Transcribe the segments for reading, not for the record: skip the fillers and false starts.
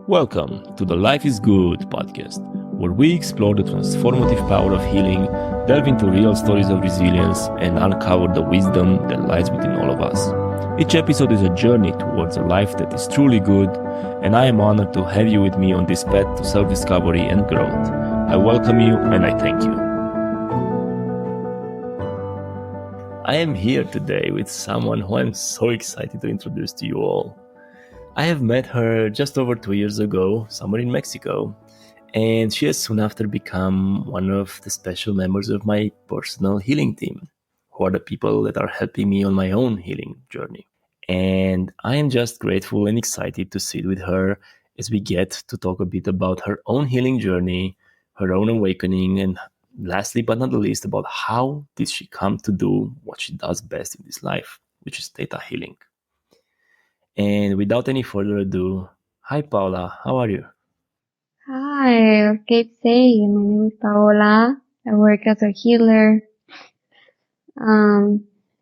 Welcome to the Life is Good podcast, where we explore the transformative power of healing, delve into real stories of resilience, and uncover the wisdom that lies within all of us. Each episode is a journey towards a life that is truly good, and I am honored to have you with me on this path to self-discovery and growth. I welcome you and I thank you. I am here today with someone who I'm so excited to introduce to you all. I have met her just over 2 years ago, somewhere in Mexico, and she has soon after become one of the special members of my personal healing team, who are the people that are helping me on my own healing journey. And I am just grateful and excited to sit with her as we get to talk a bit about her own healing journey, her own awakening, and lastly but not the least, about how did she come to do what she does best in this life, which is Theta Healing. And without any further ado, hi Paola, how are you? Hi, keep saying my name is Paola. I work as a healer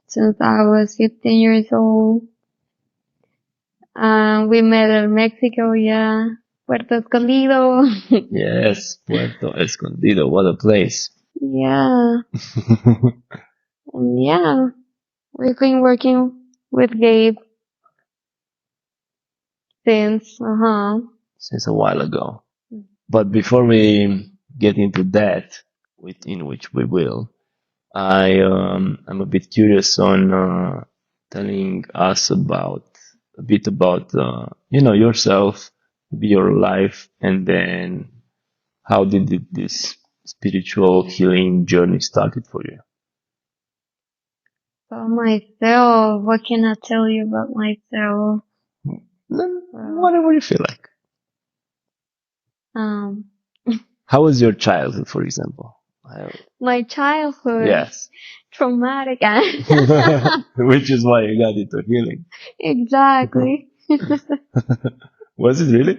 since I was 15 years old. We met in Mexico, yeah. Puerto Escondido. Yes, Puerto Escondido, what a place. Yeah. And yeah, we've been working with Gabe since, Since a while ago. But before we get into that, in which we will, I'm a bit curious on telling us a bit about yourself, your life, and then how did this spiritual healing journey started for you? About myself, what can I tell you about myself? Whatever you feel like. Um, How was your childhood, for example? my childhood. Yes. Traumatic. Which is why you got into healing. Exactly. Was it really?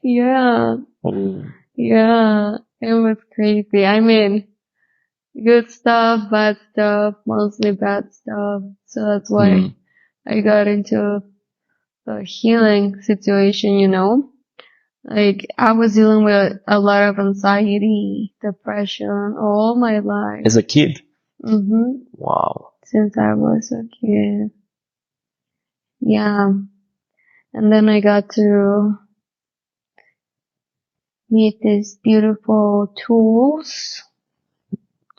Yeah. Oh. Yeah. It was crazy. I mean, good stuff, bad stuff, mostly bad stuff. So that's why I got into the healing situation, you know? Like, I was dealing with a lot of anxiety, depression all my life. As a kid? Mm-hmm. Wow. Since I was a kid. Yeah. And then I got to meet these beautiful tools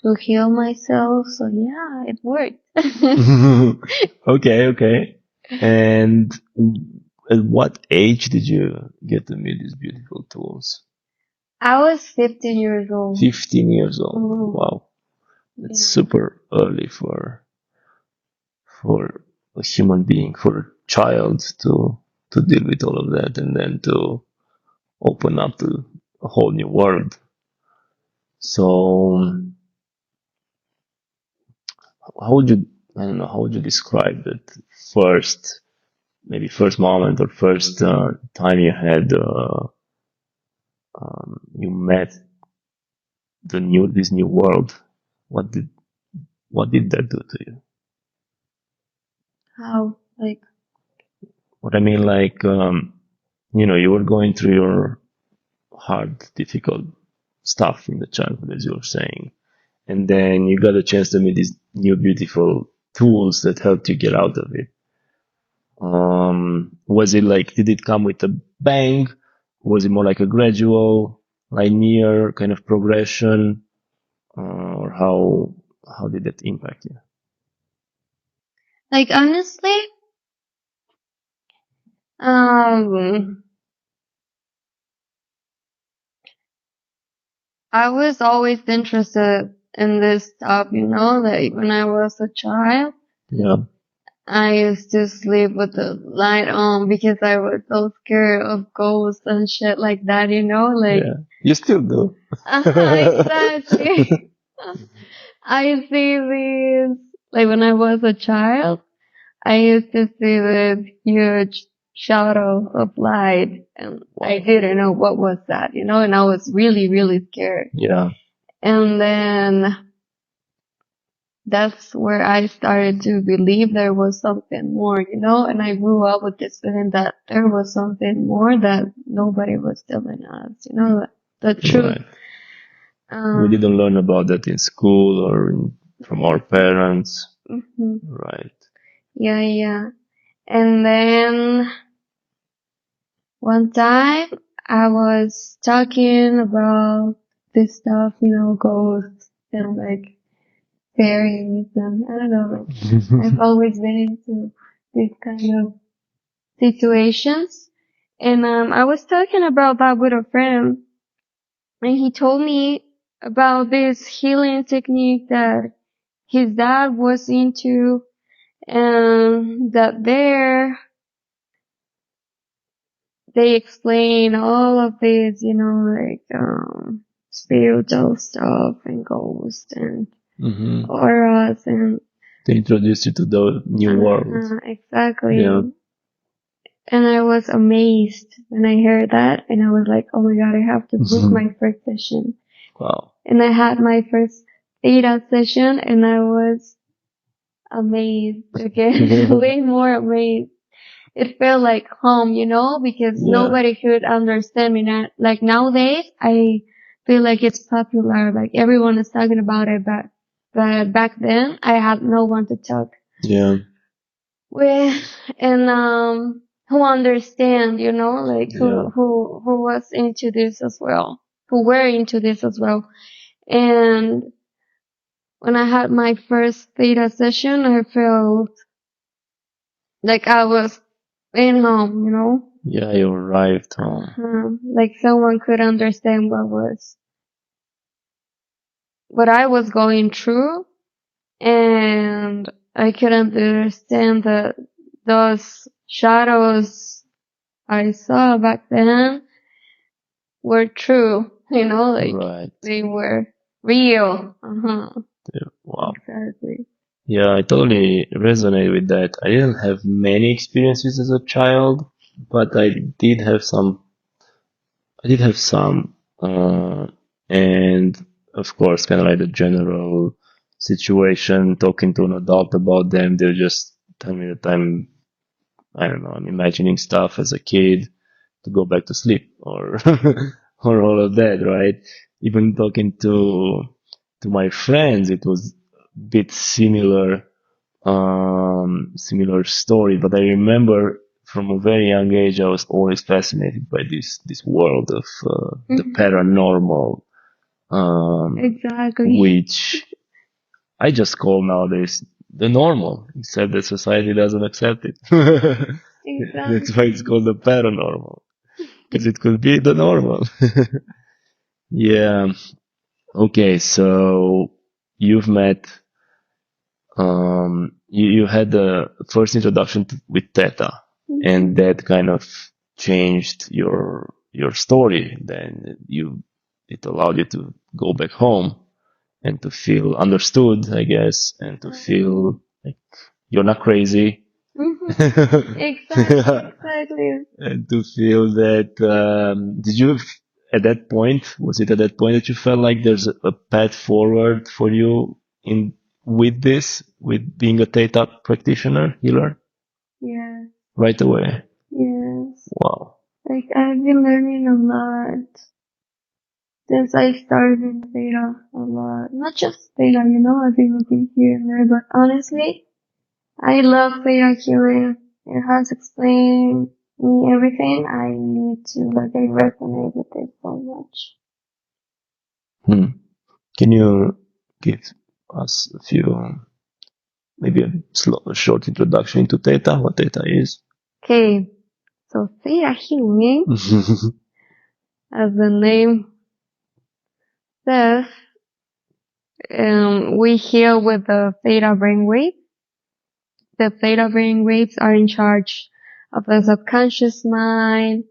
to heal myself. So yeah, it worked. Okay. And at what age did you get to meet these beautiful tools? I was 15 years old. 15 years old. Mm-hmm. Wow. That's super early for a human being, for a child to deal with all of that and then to open up to a whole new world. So how would you describe that first moment or first time you had you met this new world? What did that do to you? How? Like, What I mean, like, you were going through your hard, difficult stuff in the childhood, as you were saying, and then you got a chance to meet these new, beautiful tools that helped you get out of it. Was it like, did it come with a bang? Was it more like a gradual, linear kind of progression? Or how did that impact you? like honestly, I was always interested in this stuff, you know, like when I was a child. Yeah. I used to sleep with the light on because I was so scared of ghosts and shit like that, you know, like. Yeah. You still do. Exactly. I see these, like when I was a child, I used to see this huge shadow of light and I didn't know what was that, you know, and I was really, really scared. Yeah. And then that's where I started to believe there was something more, you know, and I grew up with this feeling that there was something more that nobody was telling us, you know, the truth. Right. We didn't learn about that in school or from our parents. Mm-hmm. Right. Yeah. And then one time I was talking about this stuff, you know, ghosts and like fairies and I don't know, like I've always been into this kind of situations. And I was talking about that with a friend and he told me about this healing technique that his dad was into and that they explain all of this, you know, like spiritual stuff and ghosts and auras and to introduce you to the new world. Exactly. Yeah. And I was amazed when I heard that, and I was like, "Oh my god, I have to book my first session." Wow. And I had my first Theta session, and I was amazed again, way more amazed. It felt like home, you know, because nobody could understand me. Now, like nowadays, I feel like it's popular, like everyone is talking about it, but back then, I had no one to talk with, and who understand, you know, like who was into this as well, who were into this as well. And when I had my first Theta session, I felt like I was in home, you know? Yeah, you arrived home. Like someone could understand what I was going through, and I could understand that those shadows I saw back then were true, you know, like they were real. Yeah, wow. Exactly. Yeah, I totally resonate with that. I didn't have many experiences as a child, but I did have some. And of course, kind of like the general situation, talking to an adult about them, they'll just tell me that I don't know, I'm imagining stuff as a kid to go back to sleep or or all of that, right? Even talking to my friends, it was a bit similar story. But I remember from a very young age, I was always fascinated by this world of the paranormal, Exactly. which I just call nowadays the normal, except that society doesn't accept it. Exactly. That's why it's called the paranormal, because it could be the normal. Yeah. Okay, so you've met, you had the first introduction with Theta, and that kind of changed your story. Then it allowed you to go back home and to feel understood, I guess, and to feel like you're not crazy. Exactly. And to feel that, did you, at that point, was it at that point that you felt like there's a path forward for you with being a Theta practitioner, healer? Yeah. Right away. Yes. Wow. Like I've been learning a lot since I started Theta a lot. Not just Theta, you know, I've been looking here and there, but honestly, I love Theta Healing. It has explained me everything I need to, like I resonate with it so much. Can you give us maybe a short introduction into Theta, what Theta is? Okay, so Theta Healing, as the name says, we heal with the theta brainwave. The theta brainwaves are in charge of the subconscious mind,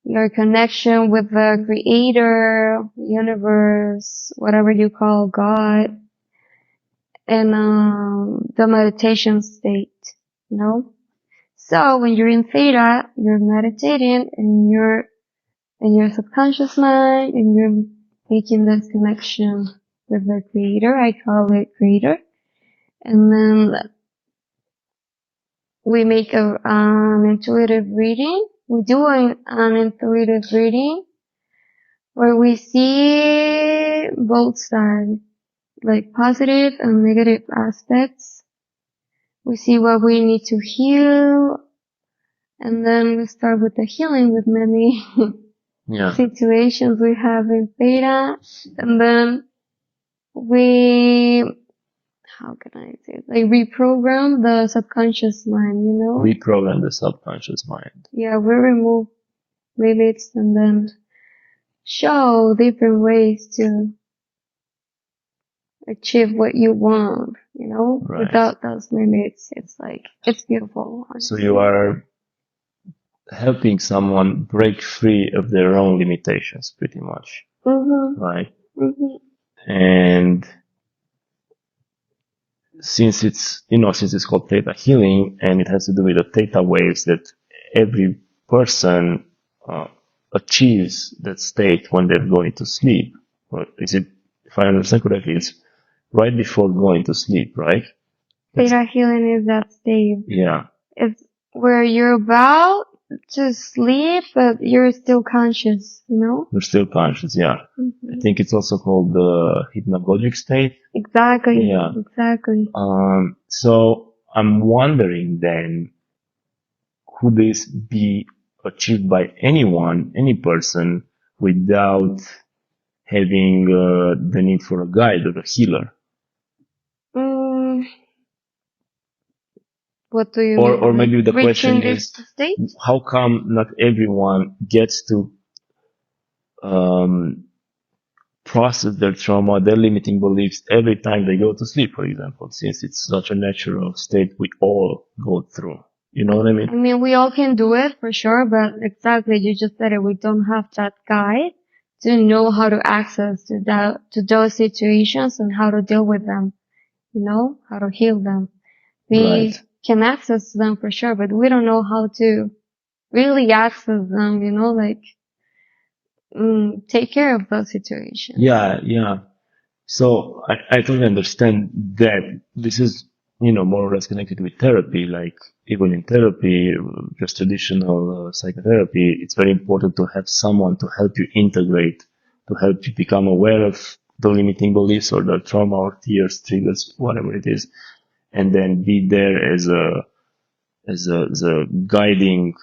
your connection with the creator, universe, whatever you call God, and the meditation state, you know? So when you're in theta, you're meditating and you're in your subconscious mind and you're making this connection with the creator. I call it creator. And then we make an intuitive reading. We do an intuitive reading where we see both sides, like positive and negative aspects. We see what we need to heal, and then we start with the healing with many situations we have in Theta, and then we, how can I say it? Like reprogram the subconscious mind, you know? Reprogram the subconscious mind. Yeah, we remove limits and then show different ways to achieve what you want, you know, without those limits. It's like, it's beautiful. Honestly. So you are helping someone break free of their own limitations, pretty much. Right? And since it's called Theta Healing, and it has to do with the theta waves that every person achieves that state when they're going to sleep. Or is it, if I understand correctly, it's right before going to sleep, right? Theta Healing is that state. Yeah. It's where you're about to sleep, but you're still conscious, you know? You're still conscious, yeah. I think it's also called the hypnagogic state. Exactly. Yeah. Exactly. So I'm wondering then, could this be achieved by anyone, any person, without having the need for a guide or a healer? What do you mean? Or maybe the question is, state? how come not everyone gets to process their trauma, their limiting beliefs every time they go to sleep, for example, since it's such a natural state we all go through. You know what I mean? I mean, we all can do it for sure, but exactly, you just said it, we don't have that guide to know how to access to those situations and how to deal with them, you know, how to heal them. We can access them for sure, but we don't know how to really access them, you know, like, take care of those situations. Yeah, yeah. So I totally understand that this is, more or less connected with therapy. Like even in therapy, just traditional psychotherapy, it's very important to have someone to help you integrate, to help you become aware of the limiting beliefs or the trauma or fears, triggers, whatever it is, and then be there as a guiding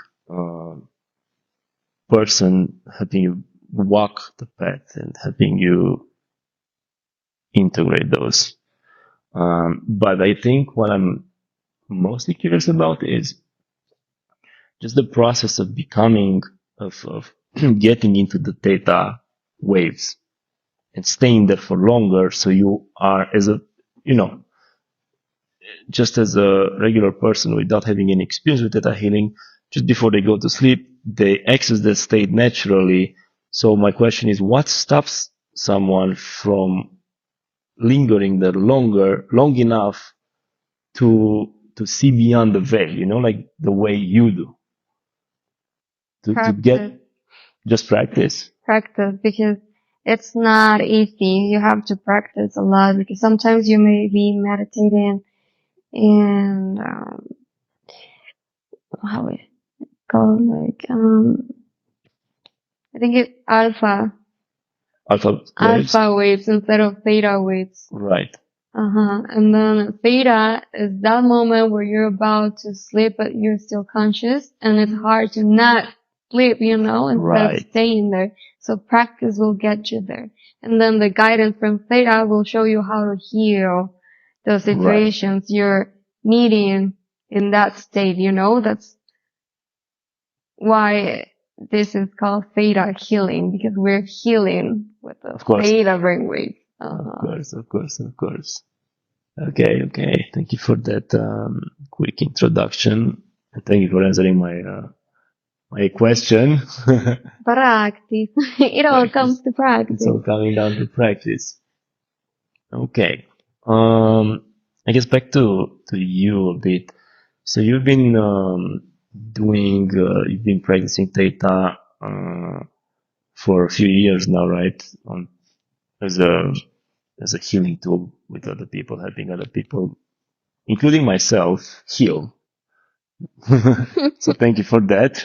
person, helping you walk the path and helping you integrate those. But I think what I'm mostly curious about is just the process of becoming, of getting into the theta waves and staying there for longer. So you are just as a regular person without having any experience with theta healing, just before they go to sleep, they access that state naturally. So my question is, what stops someone from lingering there long enough to see beyond the veil, like the way you do? To get just practice. Practice, because it's not easy. You have to practice a lot, because sometimes you may be meditating and how it called, like I think it's alpha waves instead of theta waves. Right. And then theta is that moment where you're about to sleep, but you're still conscious, and it's hard to not sleep, instead of staying there. So practice will get you there. And then the guidance from theta will show you how to heal those situations you're meeting in that state, That's why this is called theta healing, because we're healing with the theta brainwave. Of course. Okay. Thank you for that quick introduction, and thank you for answering my question. Practice. It all comes to practice. It's all coming down to practice. Okay. I guess back to you a bit. So you've been you've been practicing theta for a few years now, right? As a healing tool with other people, helping other people including myself, heal. So thank you for that.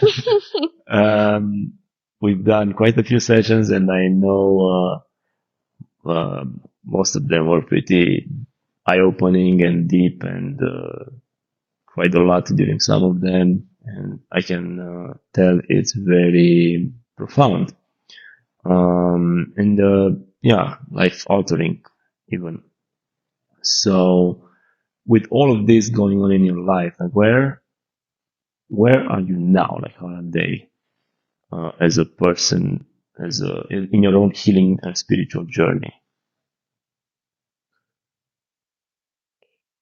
We've done quite a few sessions, and I know most of them were pretty eye-opening and deep, and quite a lot during some of them. And I can tell it's very profound, and yeah, life-altering even. So, with all of this going on in your life, like where are you now? Like, how are they as a person, in your own healing and spiritual journey?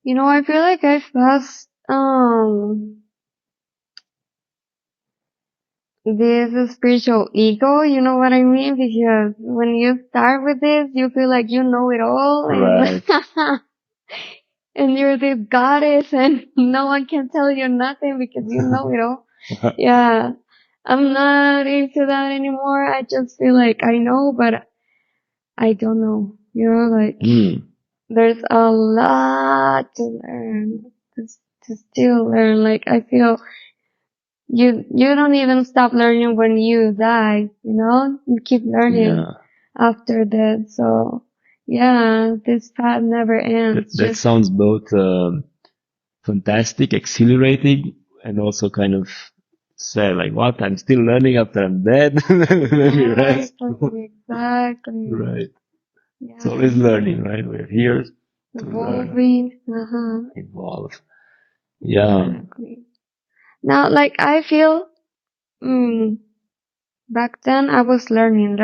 I feel like I've passed this spiritual ego, you know what I mean? Because when you start with this, you feel like you know it all, Right. and you're this goddess, and no one can tell you nothing because you know it all. Yeah, I'm not into that anymore. I just feel like I know, but I don't know. Like there's a lot to learn, to still learn. Like I feel you don't even stop learning when you die. You keep learning Yeah. after that. So yeah, this path never ends. That sounds both fantastic, exhilarating, and also kind of sad. Like, what? I'm still learning after I'm dead. Let me rest. Exactly. Right. Yeah. It's always learning, right? We're here to learn, Evolving. evolve. Yeah. Exactly. Now, like I feel, back then I was learning,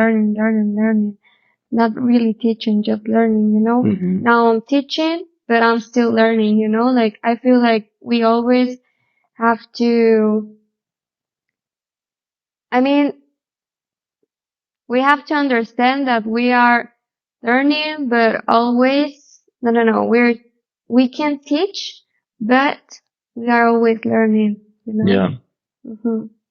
not really teaching, just learning. Mm-hmm. Now I'm teaching, but I'm still learning. Like I feel like we always have to. I mean, we have to understand that we are learning, but always, no. We can teach, but we are always learning. Yeah.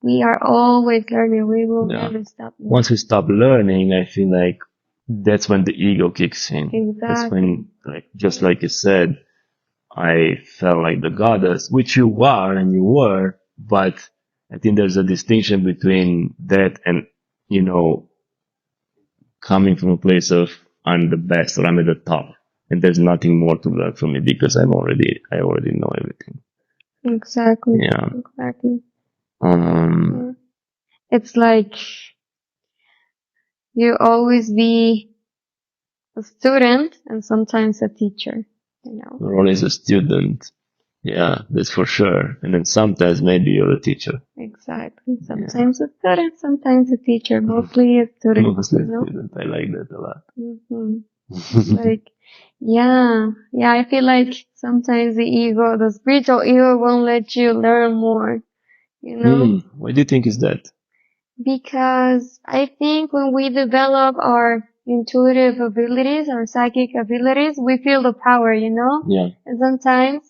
We are always learning. We will Yeah. never stop learning. Once we stop learning, I feel like that's when the ego kicks in. Exactly. That's when, like, just like you said, I felt like the goddess, which you are and you were, but I think there's a distinction between that and, coming from a place of I'm the best or I'm at the top, and there's nothing more to learn from me because I already know everything. Exactly. Yeah. Exactly. It's like you always be a student and sometimes a teacher. You're always a student. Yeah, that's for sure. And then sometimes maybe you're a teacher. Exactly. Sometimes a student, sometimes a teacher. Mostly a student. Mostly a student. I like that a lot. Like, yeah, I feel like sometimes the spiritual ego won't let you learn more, Why do you think is that? Because I think when we develop our intuitive abilities, our psychic abilities, we feel the power, Yeah. And sometimes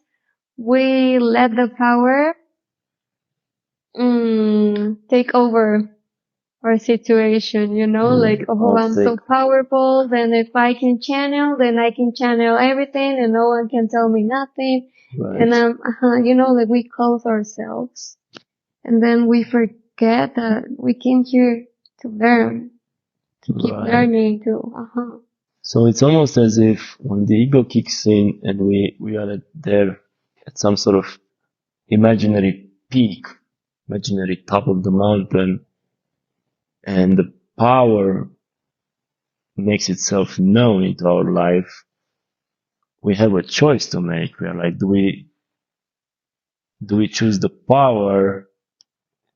we let the power take over our situation, like, oh, I'm so powerful, then if I can channel, then I can channel everything and no one can tell me nothing. Right. And like we close ourselves and then we forget that we came here to learn, to keep learning, So it's almost as if when the ego kicks in and we are there at some sort of imaginary peak, imaginary top of the mountain, and the power makes itself known into our life, we have a choice to make. We are like, do we choose the power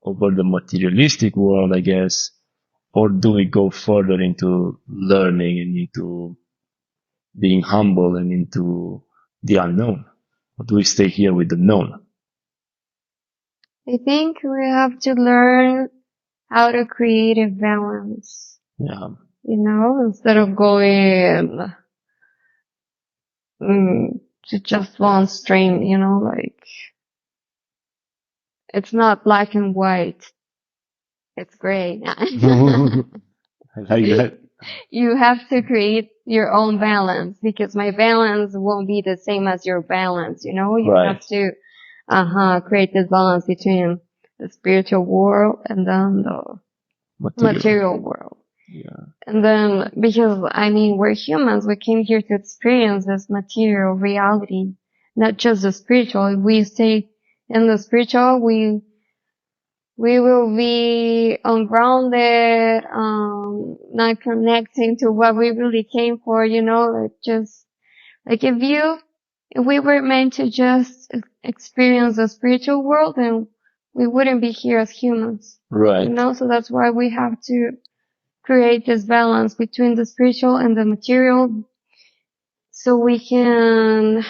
over the materialistic world, I guess, or do we go further into learning and into being humble and into the unknown? Or do we stay here with the known? I think we have to learn how to create a balance. Yeah. Instead of going to just one stream, like it's not black and white. It's gray. I like that. You have to create your own balance, because my balance won't be the same as your balance, you know? You have to create this balance between the spiritual world and then the material world. Yeah. And then, because, I mean, we're humans, we came here to experience this material reality, not just the spiritual. If we stay in the spiritual, we will be ungrounded, not connecting to what we really came for, you know, like just, like if we were meant to just experience the spiritual world, then we wouldn't be here as humans. Right. You know, so that's why we have to create this balance between the spiritual and the material, so we can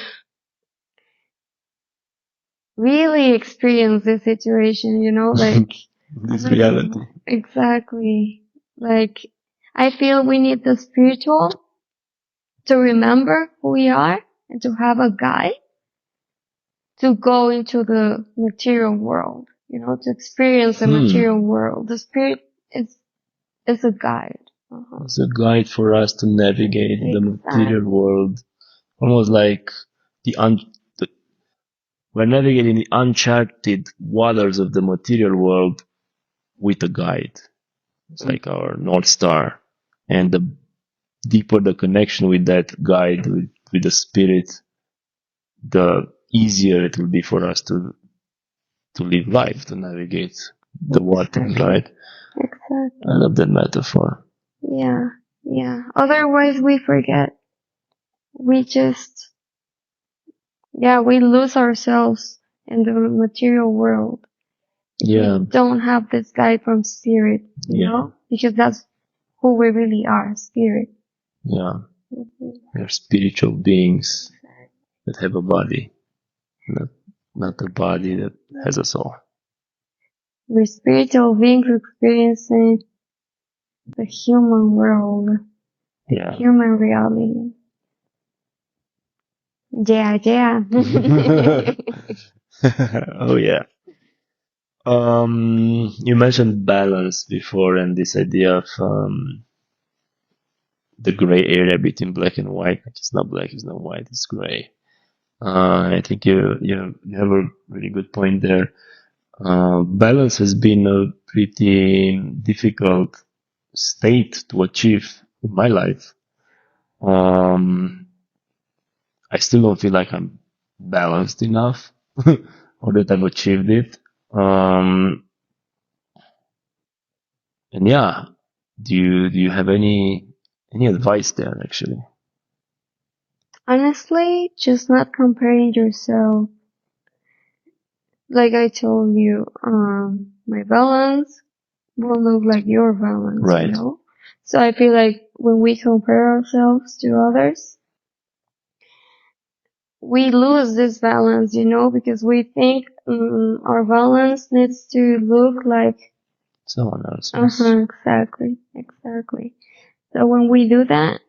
really experience this situation, you know, like this reality. Exactly. Like, I feel we need the spiritual to remember who we are and to have a guide to go into the material world, you know, to experience the material world. The spirit is a guide. It's a guide for us to navigate the material world, almost like we're navigating the uncharted waters of the material world with a guide. It's like our North Star. And the deeper the connection with that guide, with the spirit, the easier it will be for us to live life, to navigate the waters, right? Exactly. I love that metaphor. Yeah, yeah. Otherwise we forget. We just, we lose ourselves in the material world. Yeah. We don't have this guide from spirit, you know, because that's who we really are, spirit. Yeah. We're spiritual beings that have a body, not a body that has a soul. We're spiritual beings experiencing the human world, the human reality. Yeah, yeah. Oh yeah. You mentioned balance before, and this idea of the gray area between black and white. It's not black, it's not white, it's gray. I think you have a really good point there. Balance has been a pretty difficult state to achieve in my life. I still don't feel like I'm balanced enough or that I've achieved it. And yeah, do you have any advice there actually? Honestly, just not comparing yourself. Like I told you, my balance won't look like your balance, you know? So I feel like when we compare ourselves to others, we lose this balance, you know, because we think our balance needs to look like someone else. Exactly. So when we do that,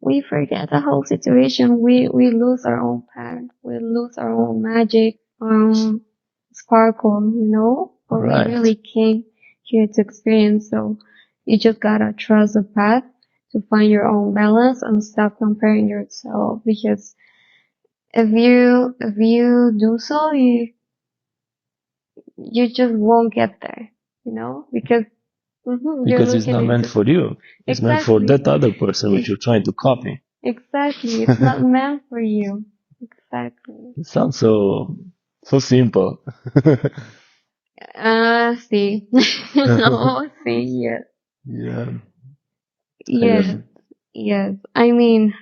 we forget the whole situation. We lose our own path. We lose our own magic, our own sparkle, you know, what we really came here to experience. So you just gotta trust the path to find your own balance and stop comparing yourself, because if you do so, you just won't get there, you know, because it's not meant for you. It's meant for that other person which you're trying to copy. Exactly. It's not meant for you. Exactly. It sounds so simple. See. No, see, yes. Yeah. Yes. Yes. I mean,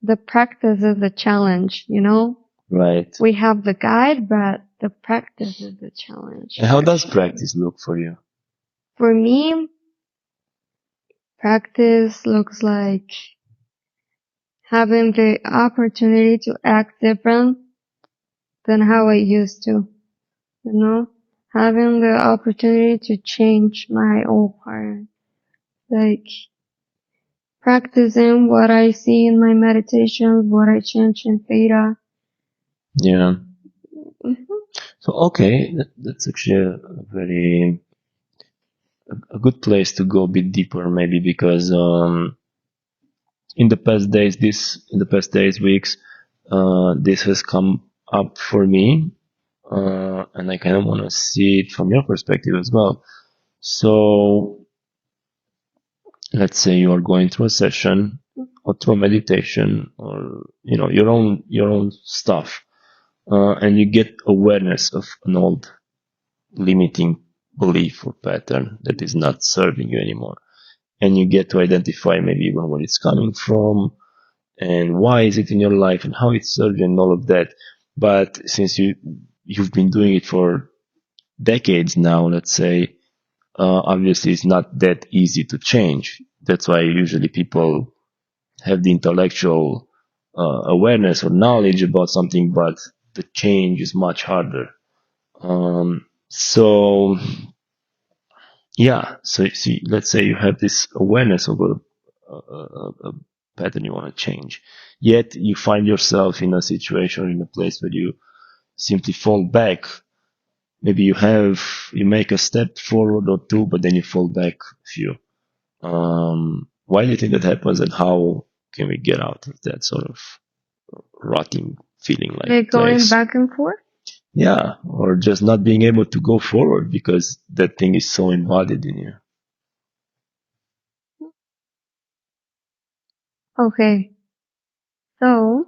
the practice is the challenge, you know? Right. We have the guide, but the practice is the challenge. And how does practice look for you? For me, practice looks like having the opportunity to act different than how I used to, you know? Having the opportunity to change my old pattern. Like, practicing what I see in my meditations, what I change in Theta. Yeah. So, okay, that's actually a very a good place to go a bit deeper, maybe, because in the past days, weeks, this has come up for me, and I kind of want to see it from your perspective as well. So, let's say you are going through a session or through a meditation, or your own stuff, and you get awareness of an old limiting belief or pattern that is not serving you anymore, and you get to identify maybe even where it's coming from and why is it in your life and how it's served and all of that. But since you've been doing it for decades now, let's say, obviously it's not that easy to change. That's why usually people have the intellectual awareness or knowledge about something, but the change is much harder. So yeah, so see, let's say you have this awareness of a pattern you want to change, yet you find yourself in a situation, in a place where you simply fall back. Maybe you make a step forward or two, but then you fall back a few. Why do you think that happens, and how can we get out of that sort of rotting feeling like going place? back and forth? Yeah, or just not being able to go forward because that thing is so embodied in you. Okay. So,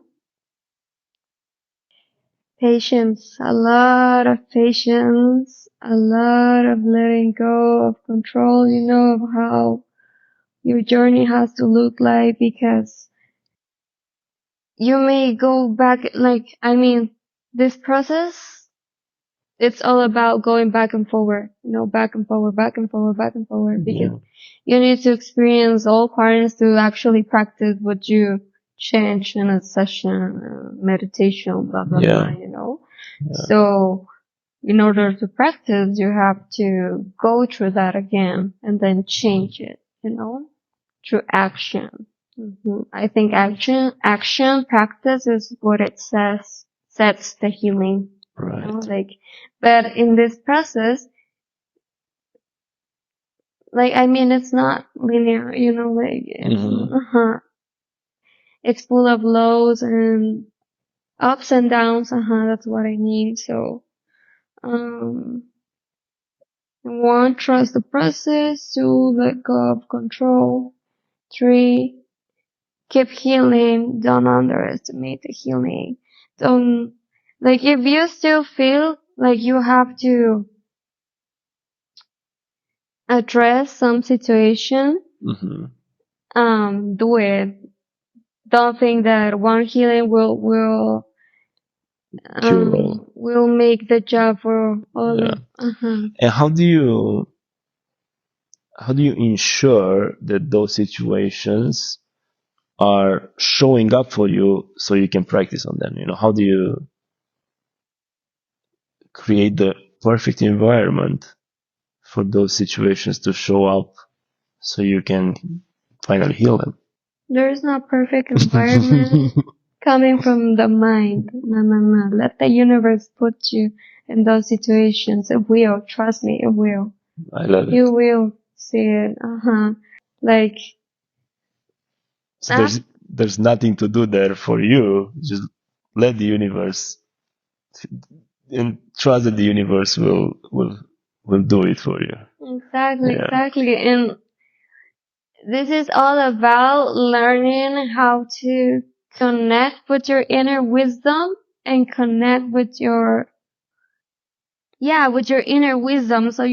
patience, a lot of patience, a lot of letting go of control, of how your journey has to look like, because you may go back, this process, it's all about going back and forward, back and forward, back and forward, back and forward, because you need to experience all parts to actually practice what you change in a session, meditation, blah, blah, blah, So, in order to practice, you have to go through that again and then change it, through action. I think action practice is what it sets the healing. Right. But in this process, it's not linear, it's full of lows and ups and downs. That's what I mean. So, 1, trust the process. 2, let go of control. 3, keep healing. Don't underestimate the healing. Don't, if you still feel like you have to address some situation, do it. Don't think that one healing will make the job for all of. And how do you ensure that those situations are showing up for you so you can practice on them? How do you create the perfect environment for those situations to show up so you can finally heal them? There is no perfect environment coming from the mind. No. Let the universe put you in those situations. It will. Trust me, it will. I love it. You will see it. So there's nothing to do there for you. Just let the universe, and trust that the universe will do it for you. Exactly. And this is all about learning how to connect with your inner wisdom and connect with your inner wisdom, so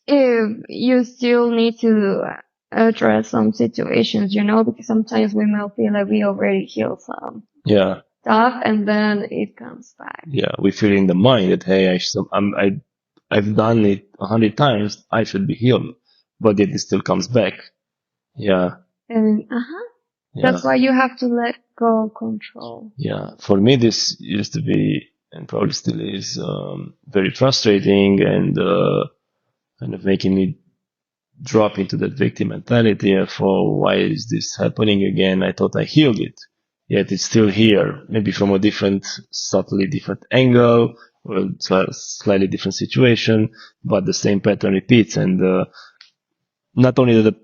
if you still need to address some situations, because sometimes we may feel like we already healed some stuff and then it comes back. Yeah, we feel in the mind that, hey, I've done it 100 times, I should be healed, but yet it still comes back. Yeah. And that's why you have to let go of control. Yeah, for me this used to be, and probably still is, very frustrating and kind of making me drop into that victim mentality for why is this happening again? I thought I healed it, yet it's still here, maybe from a subtly different angle. Well, it's a slightly different situation, but the same pattern repeats. And not only that the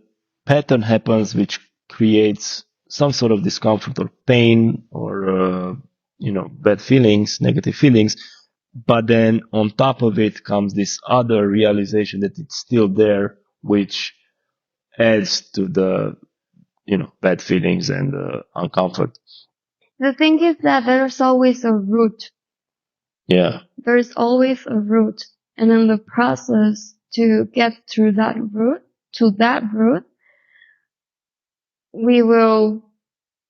pattern happens, which creates some sort of discomfort or pain or, bad feelings, negative feelings, but then on top of it comes this other realization that it's still there, which adds to the, bad feelings and uncomfort. The thing is that there's always a root. Yeah. There's always a root. And in the process to get through that root, we will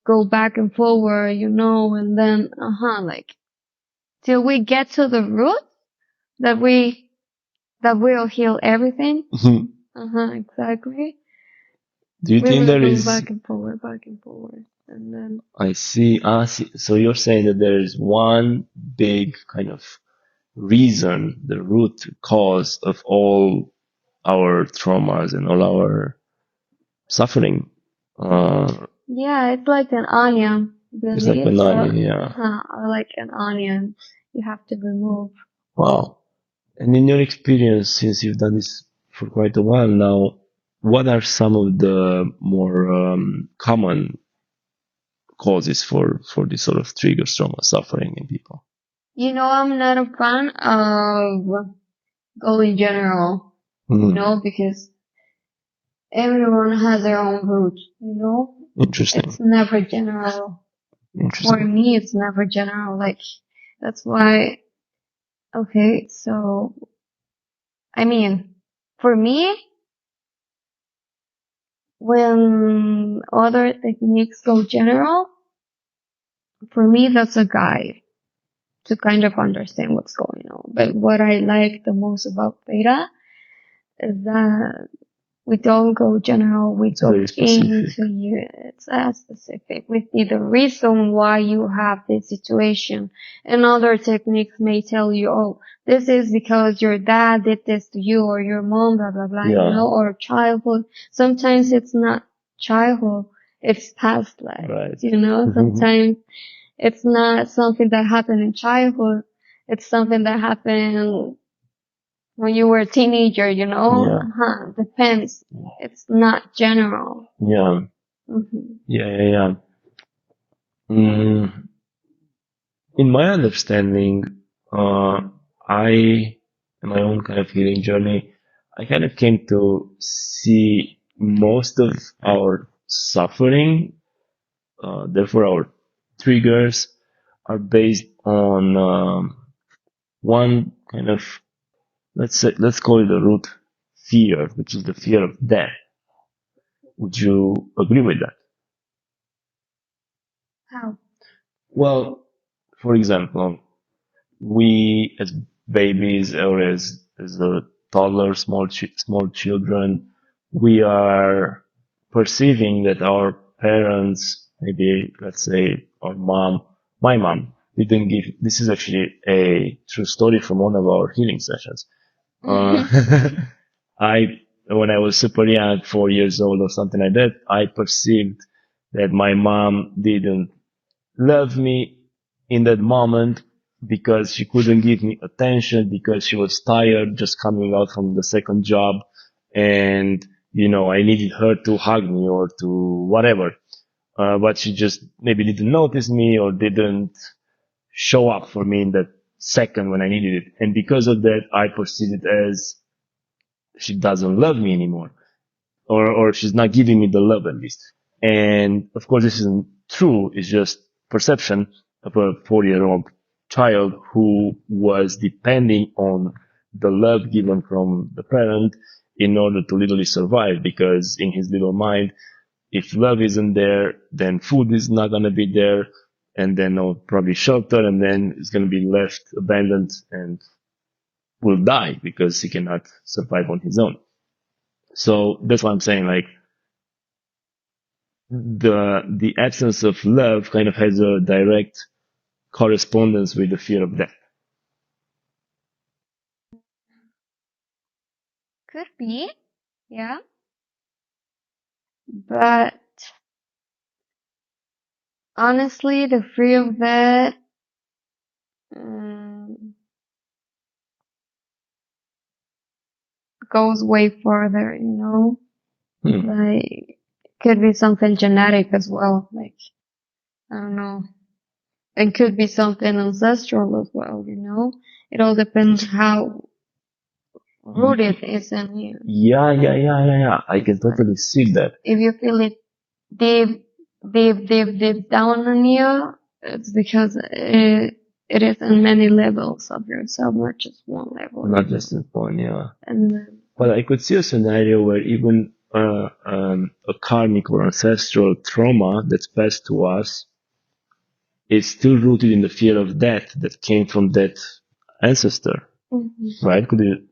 go back and forward, and then, till we get to the root that will heal everything. Exactly. Do you We think will there go is? back and forward, and then. I see. So you're saying that there is one big kind of reason, the root cause of all our traumas and all our suffering. Yeah, it's like an onion. It's like an onion, yeah. Like an onion. You have to remove. Wow. And in your experience, since you've done this for quite a while now, what are some of the more common causes for this sort of triggers, trauma, suffering in people? I'm not a fan of going general, because everyone has their own root, Interesting. It's never general. For me, it's never general. Like, that's why, okay, so, I mean, for me, when other techniques go general, for me, that's a guide to kind of understand what's going on. But what I like the most about Theta is that we don't go general, we go into you. It's as specific. We see the reason why you have this situation. And other techniques may tell you, oh, this is because your dad did this to you, or your mom, blah, blah, blah, or childhood. Sometimes it's not childhood, it's past life, right. Sometimes it's not something that happened in childhood. It's something that happened when you were a teenager, depends. It's not general. Yeah. Yeah. In my understanding, I, in my own kind of healing journey, I kind of came to see most of our suffering, therefore our triggers, are based on one kind of, let's call it the root fear, which is the fear of death. Would you agree with that? How? Well, for example, we as babies or as a toddler, small children, we are perceiving that our parents, maybe let's say our mom, my mom, didn't give. This is actually a true story from one of our healing sessions. I, when I was super young, 4 years old or something like that, I perceived that my mom didn't love me in that moment because she couldn't give me attention because she was tired just coming out from the second job. And, I needed her to hug me or to whatever. But she just maybe didn't notice me or didn't show up for me in that second when I needed it. And because of that, I perceived it as she doesn't love me anymore, or she's not giving me the love at least. And of course, this isn't true. It's just perception of a 4-year-old child who was depending on the love given from the parent in order to literally survive, because in his little mind, if love isn't there, then food is not going to be there, and then probably shelter, and then it's going to be left abandoned and will die because he cannot survive on his own. So that's why I'm saying, like, the absence of love kind of has a direct correspondence with the fear of death. Could be, yeah. But honestly, the fear of that, goes way further, you know? Like, could be something genetic as well. Like, I don't know. It could be something ancestral as well, you know? It all depends how rooted it is in you. Yeah. I can totally see that. If you feel it deep down in you, it's because it is in many levels of yourself, not just one level. Not just in one, yeah. And then, but I could see a scenario where even a karmic or ancestral trauma that's passed to us is still rooted in the fear of death that came from that ancestor, right? Do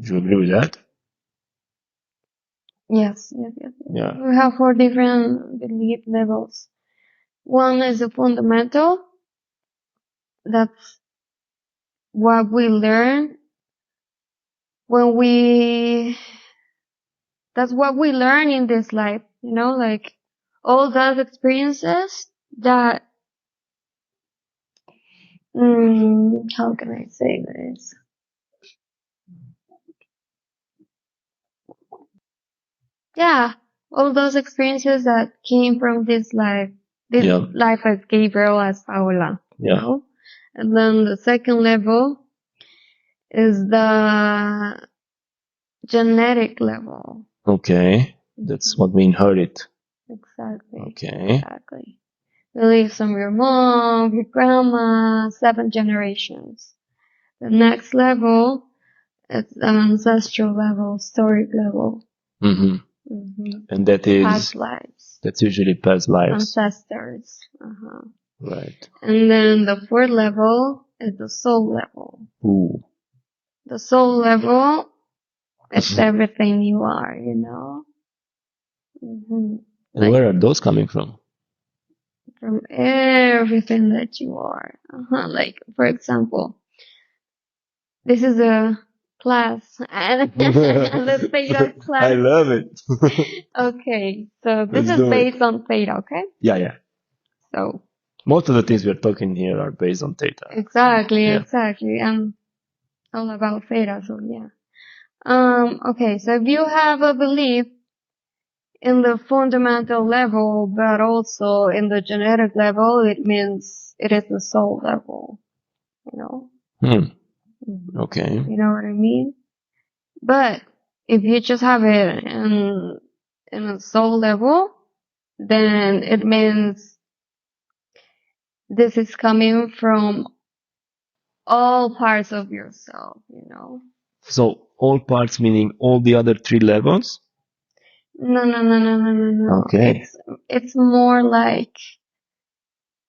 you agree with that? Yes. Yeah. We have 4 different belief levels. One is a fundamental. That's what we learn that's what we learn in this life, you know, like all those experiences that, how can I say this? Yeah, all those experiences that came from this life as Gabriel, as Paola, you know? And then the second level is the genetic level. Okay. That's what we inherit. Exactly. Okay. Exactly. Beliefs from your mom, your grandma, 7 generations. The next level is ancestral level, storic level. And that is past lives. That's usually past lives. Ancestors. Right. And then the 4th level is the soul level. Ooh. The soul level is everything you are, you know? And where are those coming from? From everything that you are. Like, for example, this is a class. And the Theta class. I love it. Okay, so this is based on Theta, okay? Yeah. So most of the things we're talking here are based on Theta. Exactly. I'm all about Theta, so yeah. Okay, so if you have a belief in the fundamental level, but also in the genetic level, it means it is the soul level, you know? Okay. You know what I mean? But if you just have it in a soul level, then it means this is coming from all parts of yourself, you know? So all parts meaning all the other 3 levels? No. Okay. It's more like,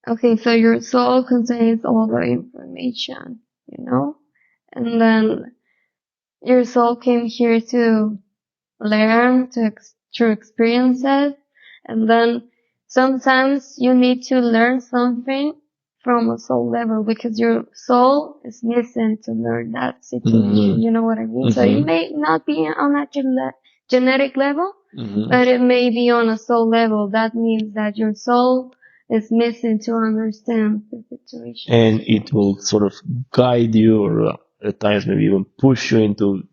okay, so your soul contains all the information, you know? And then your soul came here to learn through experiences. And then sometimes you need to learn something from a soul level because your soul is missing to learn that situation. You know what I mean? So it may not be on a genetic level, but it may be on a soul level. That means that your soul is missing to understand the situation. And it will sort of guide you, or at times maybe even push you into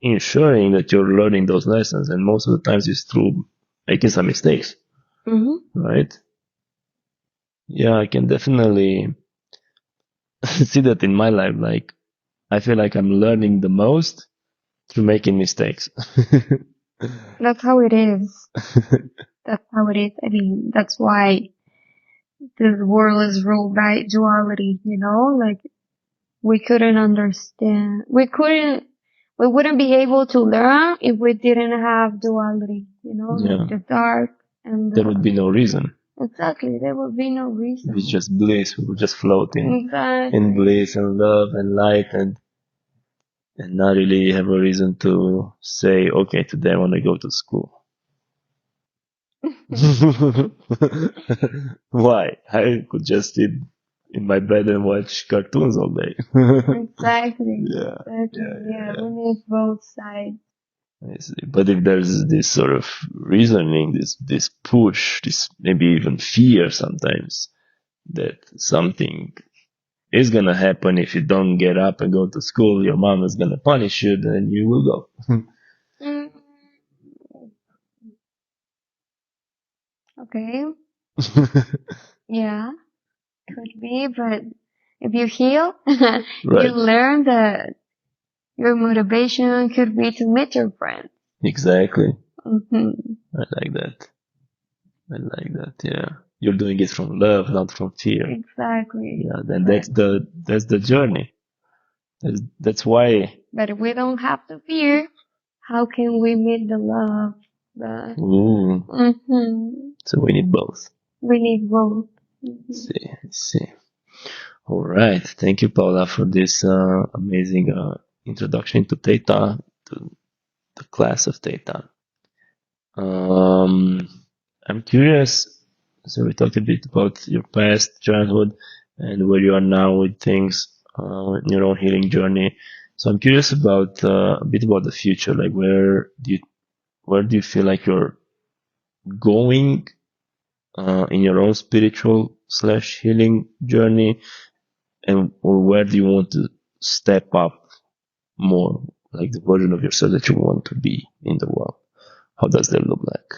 ensuring that you're learning those lessons. And most of the times it's through making some mistakes. Right? Yeah, I can definitely see that in my life. Like, I feel like I'm learning the most through making mistakes. That's how it is. That's how it is. I mean, that's why this world is ruled by duality, you know? Like, we couldn't understand. We wouldn't be able to learn if we didn't have duality, you know? Like the dark and there would be no reason. Exactly, there would be no reason. It's just bliss. We were just floating Exactly. in bliss and love and light, and not really have a reason to say, okay, today I want to go to school. Why? I could just sit in my bed and watch cartoons all day. Exactly. Yeah. We need both sides. But if there's this sort of reasoning, this push, this maybe even fear sometimes, that something is gonna happen if you don't get up and go to school. Your mom is gonna punish you, then you will go. Mm, okay. Yeah, could be, but if you heal, you Right. learn that your motivation could be to meet your friends. Exactly. Hmm. I like that. I like that. Yeah. You're doing it from love, not from fear. Exactly. Yeah. Then that's the journey. That's why. But if we don't have to fear, how can we meet the love? Ooh. So we need both. We need both. See. All right. Thank you, Paula, for this amazing introduction to Theta, to the class of Theta. I'm curious. So we talked a bit about your past childhood and where you are now with things, in your own healing journey. So I'm curious about a bit about the future. Like, where do you feel like you're going in your own spiritual slash healing journey, and or where do you want to step up more, like the version of yourself that you want to be in the world? How does that look like?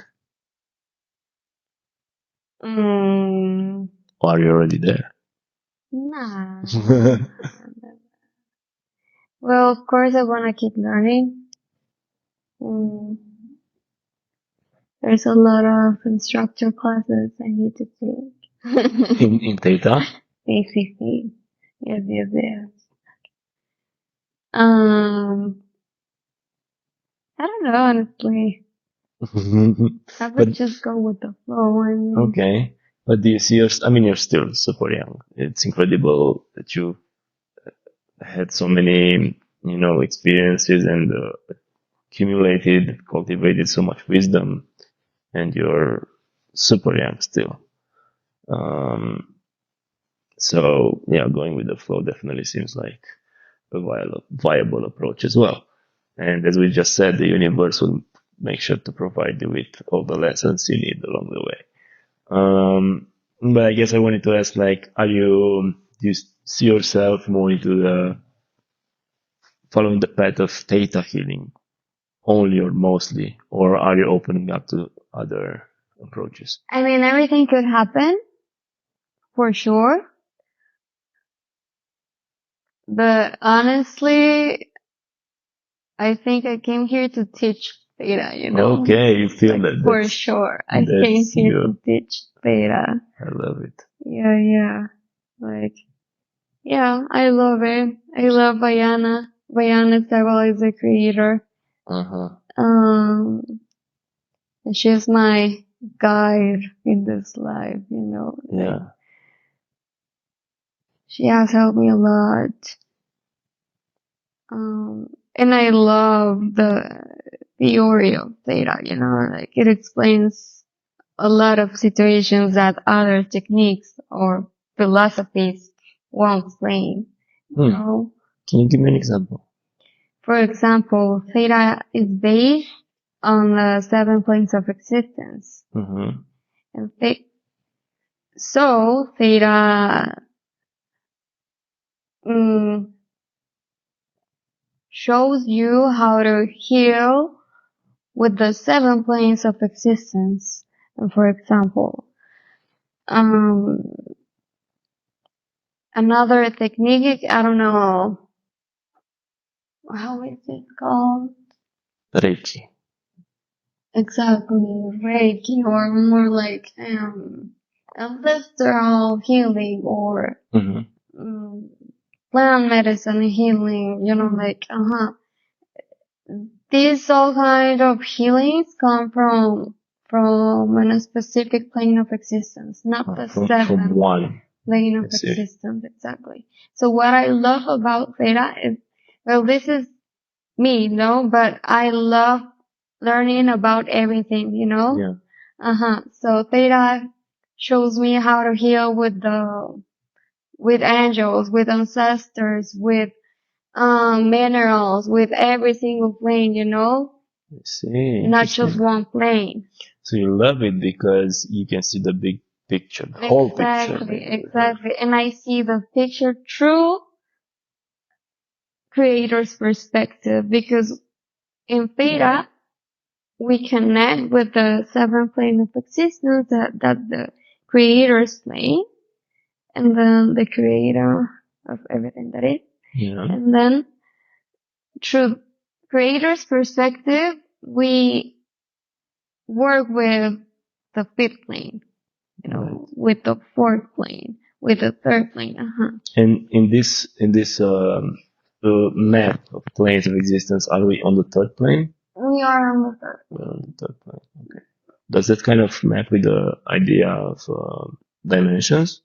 Mm, Or are you already there? nah. Well, of course, I want to keep learning. Mm, there's a lot of instructor classes I need to take. in Theta? ACC. Yes, yes, yes. Um, I don't know, honestly. I would But just go with the flow. I mean, okay. But do you see I mean, you're still super young. It's incredible that you had so many, experiences and cultivated so much wisdom, and you're super young still. Um, so yeah, going with the flow definitely seems like a viable approach as well. And as we just said, the universe will make sure to provide you with all the lessons you need along the way. But I guess I wanted to ask, like, do you see yourself more into the following the path of theta healing only or mostly, or are you opening up to other approaches? I mean, everything could happen for sure. But honestly, I think I came here to teach theta, you know? Okay, you feel Like, that. for sure. I came That's here you. to teach theta. I love it. Yeah, yeah. Like, yeah, I love it. I love Vayana. Vayana Seval is the creator. Uh-huh. And she's my guide in this life, you know. Like, Yeah. she has helped me a lot. And I love the theory of theta, you know, like it explains a lot of situations that other techniques or philosophies won't explain, you know. Can you give me an example? For example, theta is based on the 7 planes of existence. Mm-hmm. And so theta shows you how to heal with the 7 planes of existence. And for example, another technique, I don't know, how is it called? Reiki. Exactly, Reiki, or more like, ancestral healing or, plant medicine healing, you know, like, These all kind of healings come from a specific plane of existence, not the From seventh one. plane of existence, exactly. So what I love about theta is, well, this is me, no, but I love learning about everything, you know? Yeah. So theta shows me how to heal with angels, with ancestors, with minerals, with every single plane, you know? I see. Not just one plane. So you love it because you can see the big picture, the whole picture. Exactly. And I see the picture through creator's perspective, because in Theta, we connect with the seventh plane of existence that the creator's plane, and then the creator of everything that is. Yeah. And then through creator's perspective, we work with the fifth plane, with the fourth plane, with the third plane. And in this map of planes of existence, are we on the third plane? We are on the third. We're on the third plane. Okay. Does that kind of map with the idea of dimensions?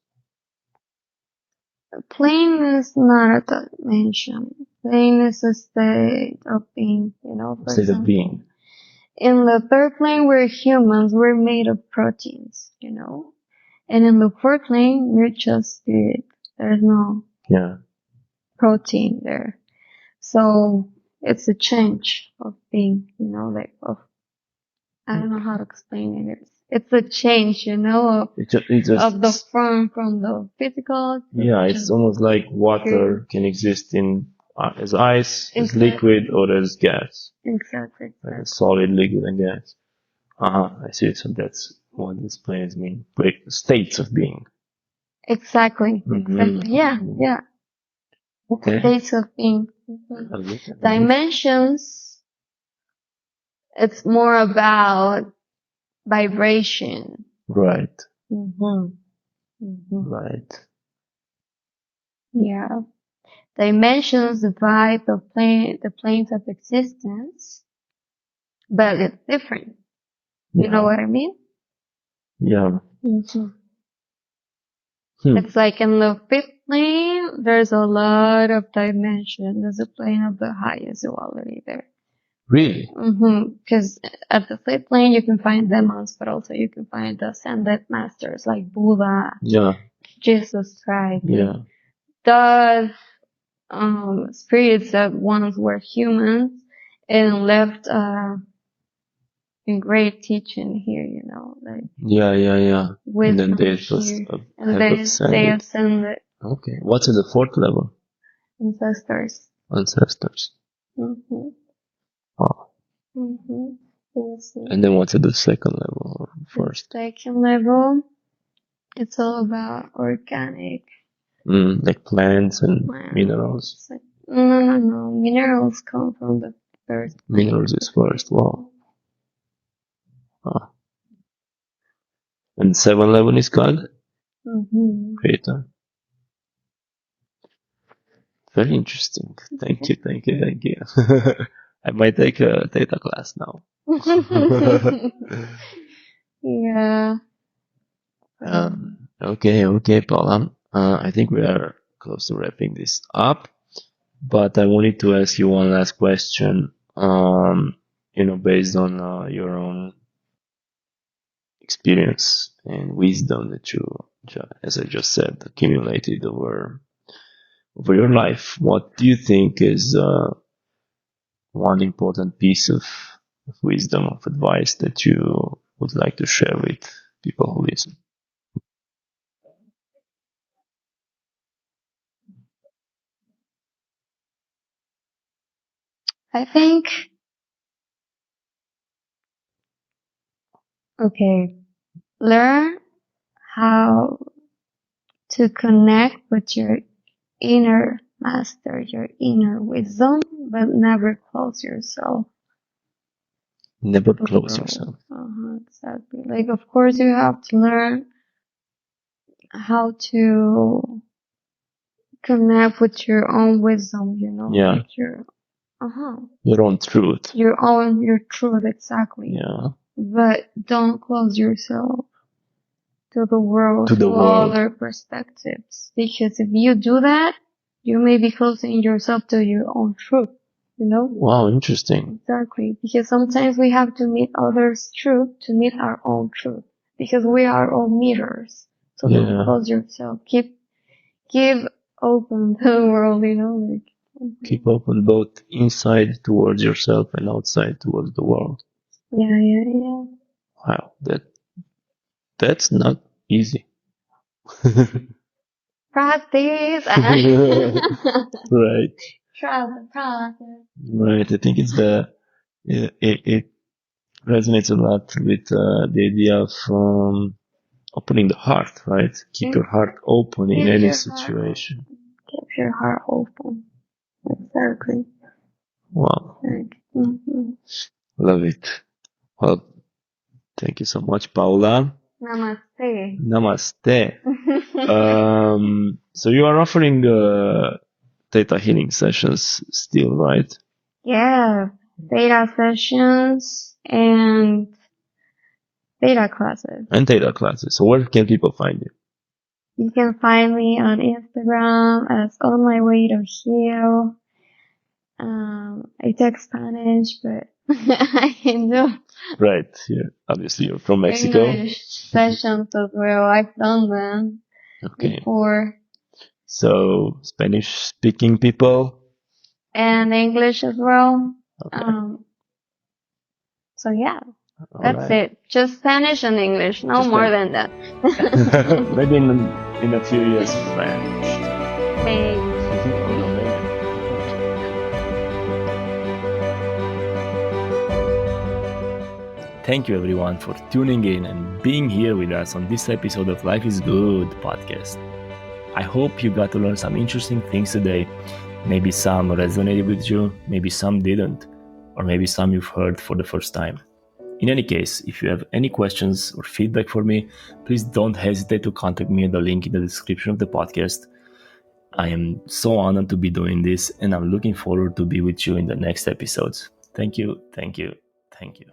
Plane is not a dimension. Plane is a state of being, State of being. In the third plane, we're humans. We're made of proteins, And in the fourth plane, we're just spirit. There's no protein there. So it's a change of being, I don't know how to explain it. It's a change, of the form from the physical. It's almost like water can exist in as ice, as liquid, or as gas. Exactly. Like a solid, liquid, and gas. I see. So that's what these planes mean. States of being. Exactly. Yeah. Okay. States of being. Dimensions, it's more about vibration. Right. Right. Yeah. Dimensions divide the planes of existence, but it's different. You know what I mean? Yeah. It's like in the fifth plane, there's a lot of dimension. There's a plane of the highest duality there. Really? Because at the fifth plane, you can find demons, but also you can find the ascended masters like Buddha, Jesus Christ. The spirits that once were humans and left in great teaching here, And then they ascended. Okay. What's in the fourth level? Ancestors. Oh. And then what's at the second level or first? The second level, it's all about organic. Like plants and minerals? No. Minerals come from the first. Minerals is first. Wow. And 7th level is God? Creator. Very interesting. Thank you. I might take a Theta class now. Yeah. Okay, Paola. I think we are close to wrapping this up, but I wanted to ask you one last question. Based on your own experience and wisdom that you, as I just said, accumulated over your life. What do you think is one important piece of wisdom, of advice that you would like to share with people who listen? I think, learn how to connect with your inner master, your inner wisdom, but never close yourself. Never close yourself. Exactly. Like, of course, you have to learn how to connect with your own wisdom, Yeah. with your own truth. Your truth, exactly. Yeah. But don't close yourself to the world, to other perspectives. Because if you do that, you may be closing yourself to your own truth, Wow, interesting. Exactly. Because sometimes we have to meet others' truth to meet our own truth. Because we are all mirrors. So don't close yourself. Keep open to the world, Keep open both inside towards yourself and outside towards the world. Yeah. Wow, that's not easy. Practice. Right. Trust the process. Right. I think it resonates a lot with the idea of opening the heart, right? Keep your heart open in any situation. Keep your heart open. Exactly. Wow. Mm-hmm. Love it. Well, thank you so much, Paola. Namaste. Namaste. So you are offering Theta Healing sessions still, right? Yeah. Theta sessions and Theta classes. And Theta classes. So where can people find you? You can find me on Instagram as On My Way to Heal. I take Spanish, but I can do Right. Yeah. Obviously, you're from Mexico. English sessions as well. I've done them before. So Spanish speaking people and English as well. Okay. So yeah, that's it. Just Spanish and English, no Just more than that. Maybe in a few years French. Maybe. Thank you everyone for tuning in and being here with us on this episode of Life is Good podcast. I hope you got to learn some interesting things today. Maybe some resonated with you, maybe some didn't, or maybe some you've heard for the first time. In any case, if you have any questions or feedback for me, please don't hesitate to contact me at the link in the description of the podcast. I am so honored to be doing this, and I'm looking forward to be with you in the next episodes. Thank you, thank you, thank you.